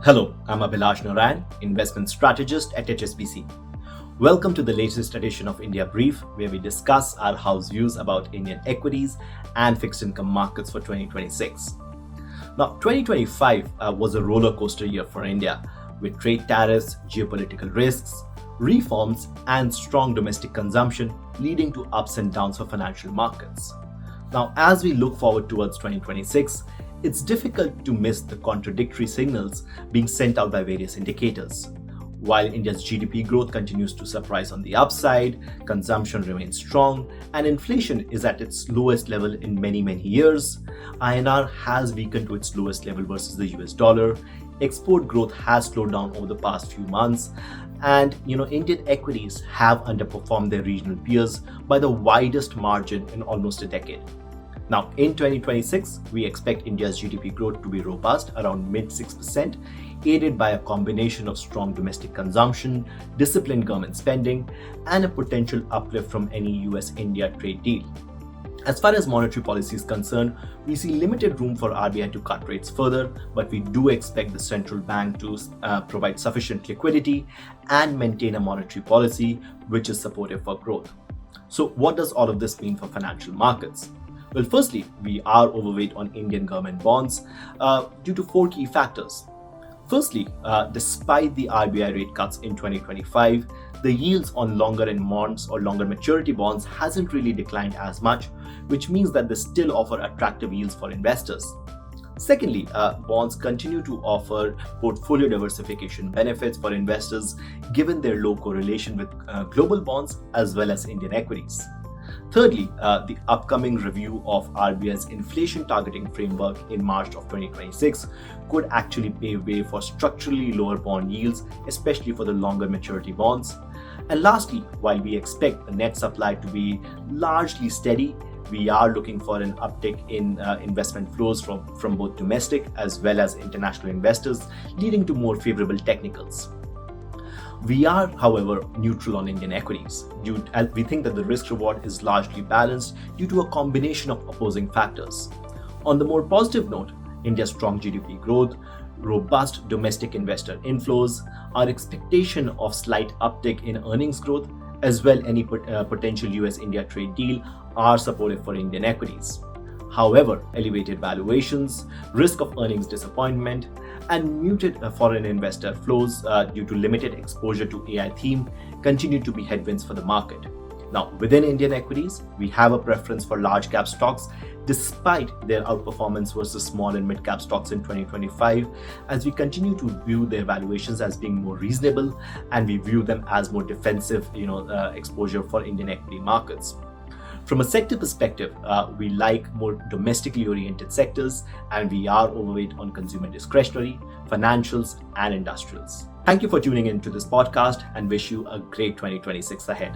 Hello, I'm Abhilash Narayan, investment strategist at HSBC. Welcome to the latest edition of India Brief, where we discuss our house views about Indian equities and fixed income markets for 2026. Now, 2025 was a roller coaster year for India, with trade tariffs, geopolitical risks, reforms, and strong domestic consumption leading to ups and downs for financial markets. Now, as we look forward towards 2026, it's difficult to miss the contradictory signals being sent out by various indicators. While India's GDP growth continues to surprise on the upside, consumption remains strong, and inflation is at its lowest level in many years, INR has weakened to its lowest level versus the US dollar, export growth has slowed down over the past few months, and Indian equities have underperformed their regional peers by the widest margin in almost a decade. Now, in 2026, we expect India's GDP growth to be robust, around mid 6%, aided by a combination of strong domestic consumption, disciplined government spending, and a potential uplift from any US-India trade deal. As far as monetary policy is concerned, we see limited room for RBI to cut rates further, but we do expect the central bank to provide sufficient liquidity and maintain a monetary policy which is supportive for growth. So, what does all of this mean for financial markets? Well, firstly, we are overweight on Indian government bonds due to four key factors. Firstly, despite the RBI rate cuts in 2025, the yields on longer end bonds or longer maturity bonds hasn't really declined as much, which means that they still offer attractive yields for investors. Secondly, bonds continue to offer portfolio diversification benefits for investors given their low correlation with global bonds as well as Indian equities. Thirdly, the upcoming review of RBI's inflation targeting framework in March of 2026 could actually pave way for structurally lower bond yields, especially for the longer maturity bonds. And lastly, while we expect the net supply to be largely steady, we are looking for an uptick in investment flows from both domestic as well as international investors, leading to more favorable technicals. We are, however, neutral on Indian equities, as we think that the risk-reward is largely balanced due to a combination of opposing factors. On the more positive note, India's strong GDP growth, robust domestic investor inflows, our expectation of slight uptick in earnings growth, as well any potential US-India trade deal are supportive for Indian equities. However, elevated valuations, risk of earnings disappointment, and muted foreign investor flows due to limited exposure to AI theme continue to be headwinds for the market. Now, within Indian equities, we have a preference for large cap stocks despite their outperformance versus small and mid cap stocks in 2025, as we continue to view their valuations as being more reasonable and we view them as more defensive exposure for Indian equity markets. From a sector perspective, we like more domestically oriented sectors and we are overweight on consumer discretionary, financials, and industrials. Thank you for tuning in to this podcast and wish you a great 2026 ahead.